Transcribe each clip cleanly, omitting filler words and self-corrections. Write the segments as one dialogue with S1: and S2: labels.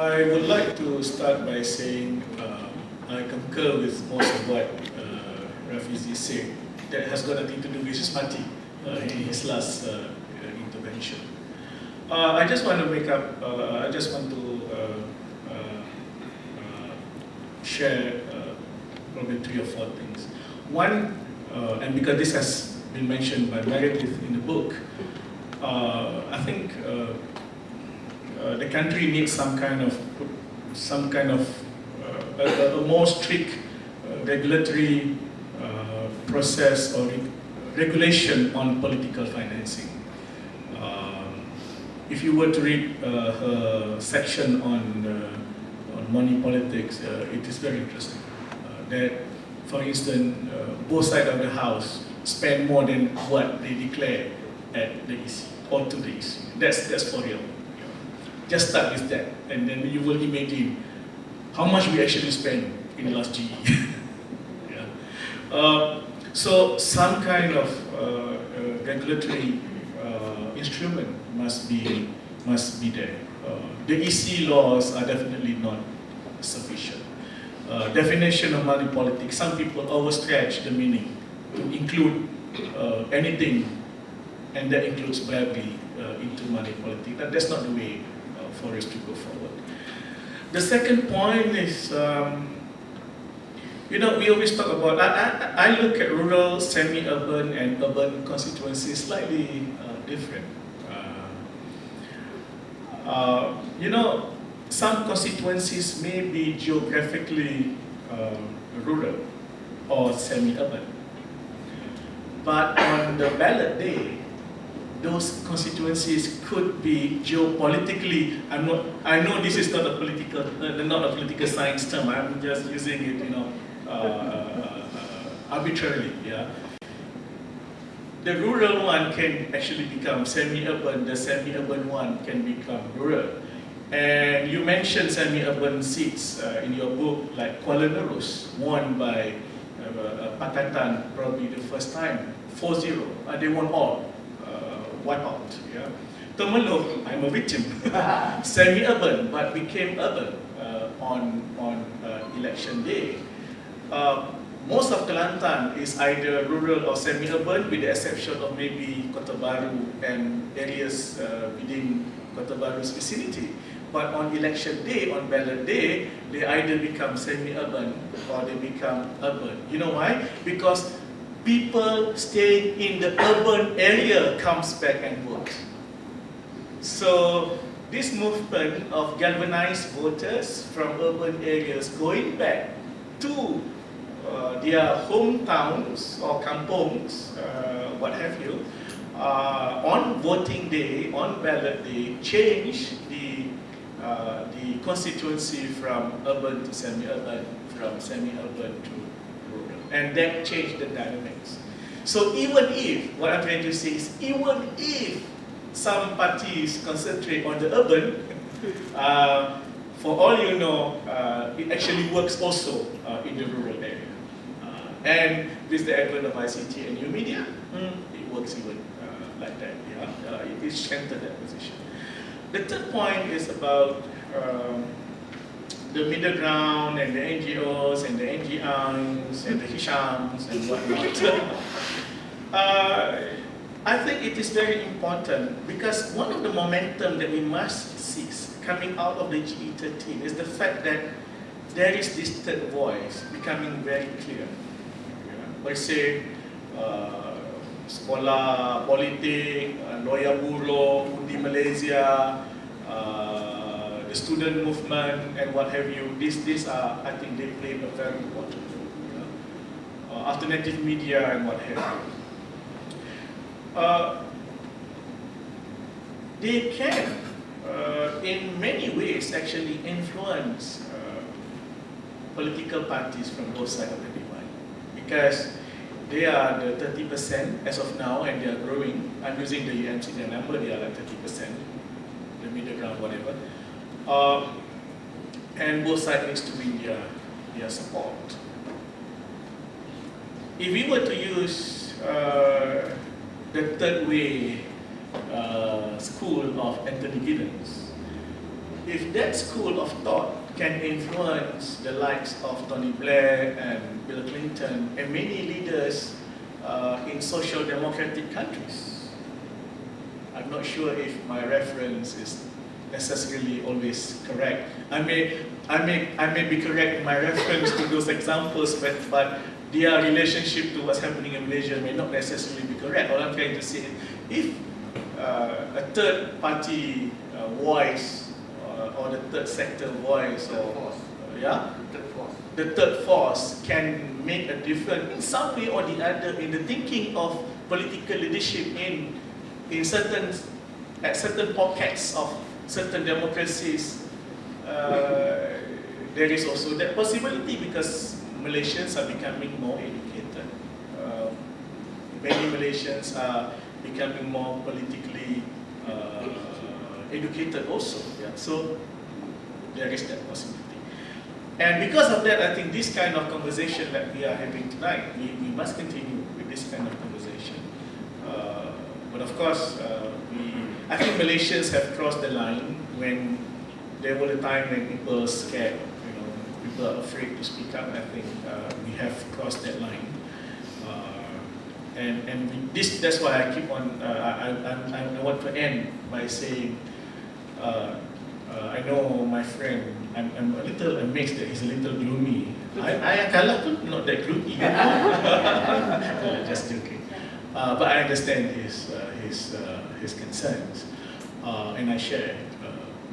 S1: I would like to start by saying I concur with most of what Rafizi said. That has got nothing to do with Ismati in his last intervention. I just want to share probably 3 or 4 things. One, and because this has been mentioned by Meredith in the book, I think the country needs some kind of a more strict regulatory process or regulation on political financing. If you were to read her section on money politics, it is very interesting. That, for instance, both sides of the house spend more than what they declare at the EC or to the EC. That's for real. Just start with that, and then you will imagine how much we actually spend in the last GE. So some kind of regulatory instrument must be there. The EC laws are definitely not sufficient. Definition of money politics, some people overstretch the meaning to include anything, and that includes bribery into money politics. That's not the way for us to go forward. The second point is, we always talk about, I look at rural, semi-urban and urban constituencies slightly different. Some constituencies may be geographically rural or semi-urban, but on the ballot day, those constituencies could be geopolitically. I know this is not a political science term. I'm just using it, arbitrarily. Yeah. The rural one can actually become semi-urban. The semi-urban one can become rural. And you mentioned semi-urban seats in your book, like Kuala won by Pakatan probably the first time, 4-0. They won all. Wipe out. Yeah. Temelloh, I'm a victim. Semi-urban, but became urban on election day. Most of Kelantan is either rural or semi-urban, with the exception of maybe Kota Baru and areas within Kota Baru's vicinity. But on election day, on ballot day, they either become semi-urban or they become urban. You know why? Because people staying in the urban area comes back and vote. So this movement of galvanized voters from urban areas going back to their hometowns or kampongs, what have you, on voting day, on ballot day, change the constituency from urban to semi-urban, from semi-urban to rural, and that changed the dynamics. So even if, what I'm trying to say is, even if some parties concentrate on the urban, for all you know, it actually works also in the rural area. And with the advent of ICT and new media, it works even like that. Yeah? It strengthened that position. The third point is about the middle ground and the NGOs and the NGOs and the Hishams and whatnot. I think it is very important because one of the momentum that we must seize coming out of the GE13 is the fact that there is this third voice becoming very clear. I say, sekolah politik, lawyer buruh, undi Malaysia, the student movement, and what have you. These are, I think, they play a very important role. Alternative media and what have you. They can, in many ways, actually influence political parties from both sides of the divide, because they are the 30% as of now, and they are growing. I'm using the UMC number, they are like 30%, the middle ground, whatever. And both sides needs to win their support. If we were to use the third way school of Anthony Giddens, if that school of thought can influence the likes of Tony Blair and Bill Clinton and many leaders in social democratic countries, I'm not sure if my reference is necessarily always correct. I may be correct in my reference to those examples, but their relationship to what's happening in Malaysia may not necessarily be correct. All I'm trying to say is, if a third party voice or the third sector voice the third force can make a difference in some way or the other in the thinking of political leadership at certain pockets of certain democracies, there is also that possibility because Malaysians are becoming more educated. Many Malaysians are becoming more politically educated also. Yeah? So there is that possibility. And because of that, I think this kind of conversation that we are having tonight, we must continue with this kind of conversation. But of course, I think Malaysians have crossed the line when there was a time when people were scared, people are afraid to speak up. I think we have crossed that line. That's why I keep on, I want to end by saying, I know my friend, I'm a little amazed that he's a little gloomy. I Kala pun not that gloomy. Just joking. But I understand his concerns, and I share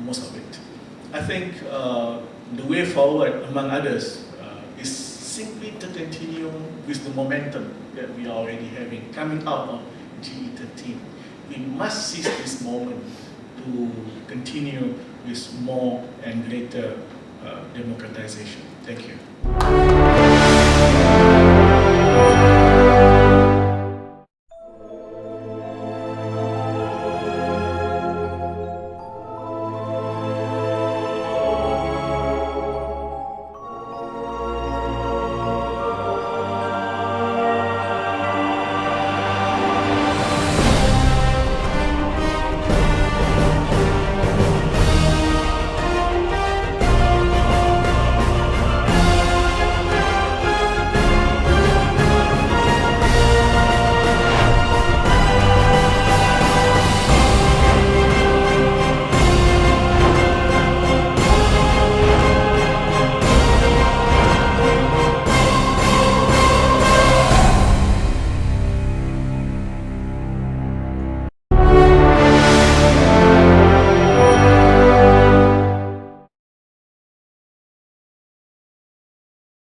S1: most of it. I think the way forward, among others, is simply to continue with the momentum that we are already having coming out of GE13. We must seize this moment to continue with more and greater democratization. Thank you.